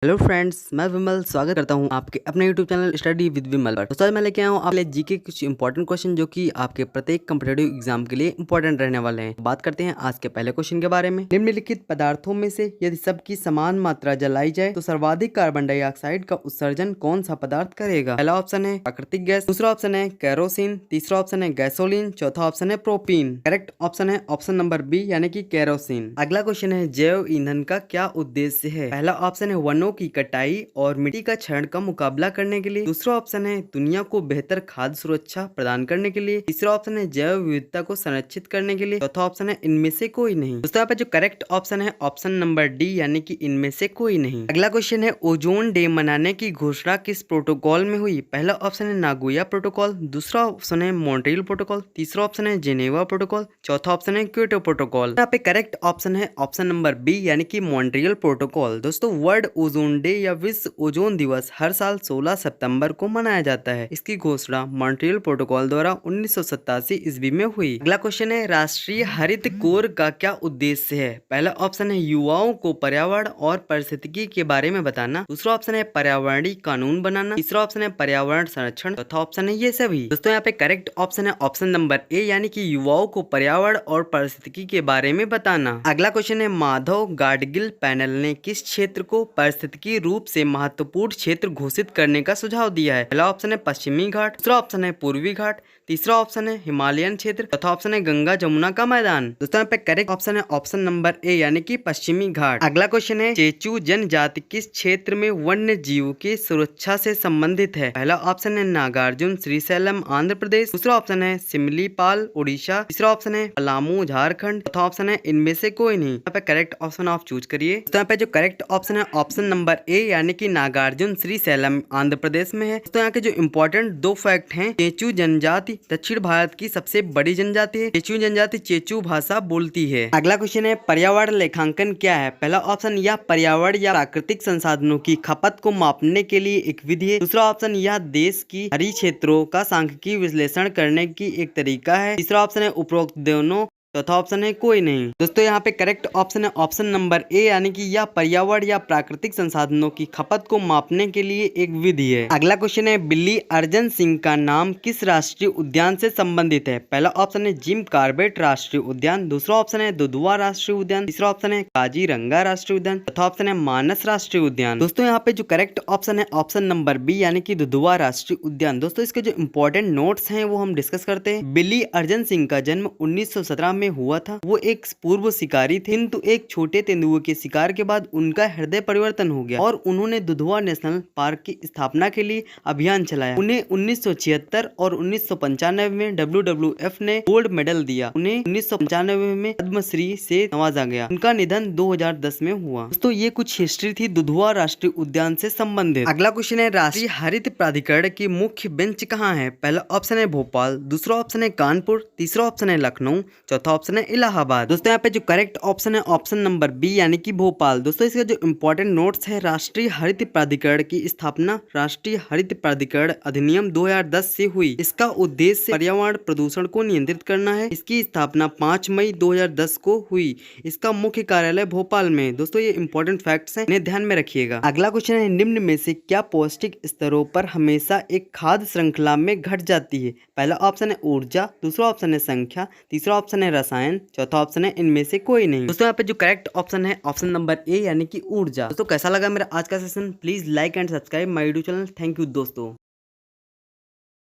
Hello friends, मैं विमल स्वागत करता हूं आपके अपने यूट्यूब चैनल स्टडी विद विमल पर। तो आज मैं लेके आया हूं आपके लिए जीके कुछ इंपॉर्टेंट क्वेश्चन जो कि आपके प्रत्येक कॉम्पिटिटिव एग्जाम के लिए इंपॉर्टेंट रहने वाले हैं। बात करते हैं आज के पहले क्वेश्चन के बारे में। निम्नलिखित पदार्थों में से यदि सबकी समान मात्रा जलाई जाए तो सर्वाधिक कार्बन डाइऑक्साइड का उत्सर्जन कौन सा पदार्थ करेगा? पहला ऑप्शन है प्राकृतिक गैस, दूसरा ऑप्शन है केरोसिन, तीसरा ऑप्शन है गैसोलीन, चौथा ऑप्शन है प्रोपीन। करेक्ट ऑप्शन है ऑप्शन नंबर बी यानी कि केरोसिन। अगला क्वेश्चन है जैव ईंधन का क्या उद्देश्य है? पहला ऑप्शन है वनों की कटाई और मिट्टी का क्षरण का मुकाबला करने के लिए, दूसरा ऑप्शन है दुनिया को बेहतर खाद्य सुरक्षा प्रदान करने के लिए, तीसरा ऑप्शन है जैव विविधता को संरक्षित करने के लिए, चौथा ऑप्शन है इनमें से कोई नहीं। दोस्तों यहाँ पे जो करेक्ट ऑप्शन है ऑप्शन नंबर डी यानी कि इनमें से कोई नहीं। अगला क्वेश्चन है ओजोन डे मनाने की घोषणा किस प्रोटोकॉल में हुई? पहला ऑप्शन है नागोया प्रोटोकॉल, दूसरा ऑप्शन है मॉन्ट्रियल प्रोटोकॉल, तीसरा ऑप्शन है जेनेवा प्रोटोकॉल, चौथा ऑप्शन है क्योटो प्रोटोकॉल। यहाँ पे करेक्ट ऑप्शन है ऑप्शन नंबर बी यानी कि मॉन्ट्रियल प्रोटोकॉल। दोस्तों वर्ल्ड ओजोन डे या विश्व ओजोन दिवस हर साल 16 सितंबर को मनाया जाता है। इसकी घोषणा मॉन्ट्रियल प्रोटोकॉल द्वारा 1987 ईस्वी में हुई। अगला क्वेश्चन है राष्ट्रीय हरित कोर का क्या उद्देश्य है? पहला ऑप्शन है युवाओं को पर्यावरण और पारिस्थितिकी के बारे में बताना, दूसरा ऑप्शन है पर्यावरणीय कानून बनाना, तीसरा ऑप्शन है पर्यावरण संरक्षण, चौथा ऑप्शन है ये सभी। दोस्तों यहाँ पे करेक्ट ऑप्शन है ऑप्शन नंबर ए यानी कि युवाओं को पर्यावरण और पारिस्थितिकी के बारे में बताना। अगला क्वेश्चन है माधव गाडगिल पैनल ने किस क्षेत्र को पारिस्थितिकी रूप से महत्वपूर्ण क्षेत्र घोषित करने का सुझाव दिया है? पहला ऑप्शन है पश्चिमी घाट, दूसरा ऑप्शन है पूर्वी घाट, तीसरा ऑप्शन है हिमालयन क्षेत्र, चौथा ऑप्शन है गंगा जमुना का मैदान। दोस्तों यहाँ पे करेक्ट ऑप्शन है ऑप्शन नंबर ए यानी कि पश्चिमी घाट। अगला क्वेश्चन है चेचू जनजाति किस क्षेत्र में वन्य जीव की सुरक्षा से संबंधित है? पहला ऑप्शन है नागार्जुन श्रीशैलम आंध्र प्रदेश, दूसरा ऑप्शन है सिमलीपाल उड़ीसा, तीसरा ऑप्शन है पलामू झारखंड, चौथा ऑप्शन है इनमें से कोई नहीं। यहाँ पे करेक्ट ऑप्शन आप चूज करिए। तो यहाँ पे जो करेक्ट ऑप्शन है ऑप्शन नंबर ए यानी कि नागार्जुन श्रीशैलम आंध्र प्रदेश में है। तो यहाँ के जो इम्पोर्टेंट दो फैक्ट हैं, चेचू जनजाति दक्षिण भारत की सबसे बड़ी जनजाति है। चेचू जनजाति चेचू भाषा बोलती है। अगला क्वेश्चन है पर्यावरण लेखांकन क्या है? पहला ऑप्शन यह पर्यावरण या प्राकृतिक संसाधनों की खपत को मापने के लिए एक विधि है, दूसरा ऑप्शन यह देश की हरी क्षेत्रों का सांख्यिकीय विश्लेषण करने की एक तरीका है, तीसरा ऑप्शन है उपरोक्त दोनों, चौथा ऑप्शन है कोई नहीं। दोस्तों यहाँ पे करेक्ट ऑप्शन है ऑप्शन नंबर ए यानी कि यह पर्यावरण या प्राकृतिक संसाधनों की खपत को मापने के लिए एक विधि है। अगला क्वेश्चन है बिल्ली अर्जन सिंह का नाम किस राष्ट्रीय उद्यान से संबंधित है? पहला ऑप्शन है जिम कार्बेट राष्ट्रीय उद्यान, दूसरा ऑप्शन है दुधवा राष्ट्रीय उद्यान, तीसरा ऑप्शन है काजीरंगा राष्ट्रीय उद्यान, चौथा ऑप्शन है मानस राष्ट्रीय उद्यान। दोस्तों यहाँ पे जो करेक्ट ऑप्शन है ऑप्शन नंबर बी यानी कि दुधवा राष्ट्रीय उद्यान। दोस्तों इसके जो इंपॉर्टेंट नोट्स हैं वो हम डिस्कस करते हैं। बिल्ली अर्जन सिंह का जन्म 1917 में हुआ था। वो एक पूर्व शिकारी थे, किंतु एक छोटे तेंदुए के शिकार के बाद उनका हृदय परिवर्तन हो गया और उन्होंने दुधवा नेशनल पार्क की स्थापना के लिए अभियान चलाया। उन्हें 1976 और 1995 में WWF ने गोल्ड मेडल दिया। उन्हें 1995 में पद्मश्री से नवाजा गया। उनका निधन 2010 में हुआ। दोस्तों ये कुछ हिस्ट्री थी दुधवा राष्ट्रीय उद्यान से संबंधित। अगला क्वेश्चन है राष्ट्रीय हरित प्राधिकरण की मुख्य बेंच कहाँ है? पहला ऑप्शन है भोपाल, दूसरा ऑप्शन है कानपुर, तीसरा ऑप्शन है लखनऊ, चौथा ऑप्शन है इलाहाबाद। दोस्तों यहाँ पे जो करेक्ट ऑप्शन है ऑप्शन नंबर बी यानी कि भोपाल। दोस्तों इसका जो इंपॉर्टेंट नोट्स है राष्ट्रीय हरित प्राधिकरण की स्थापना राष्ट्रीय हरित प्राधिकरण अधिनियम 2010 से हुई। इसका उद्देश्य पर्यावरण प्रदूषण को नियंत्रित करना है। इसकी स्थापना 5 मई 2010 को हुई। इसका मुख्य कार्यालय भोपाल में। दोस्तों ये इंपॉर्टेंट फैक्ट्स हैं, इन्हें ध्यान में रखिएगा। अगला क्वेश्चन है निम्न में से क्या पौष्टिक स्तरों पर हमेशा एक खाद्य श्रृंखला में घट जाती है? पहला ऑप्शन है ऊर्जा, दूसरा ऑप्शन है संख्या, तीसरा ऑप्शन है रसायन, चौथा ऑप्शन है इनमें से कोई नहीं। दोस्तों यहाँ पे जो करेक्ट ऑप्शन है ऑप्शन नंबर ए यानी कि ऊर्जा। दोस्तों कैसा लगा मेरा आज का session? Please like and subscribe my YouTube channel. Thank you दोस्तों।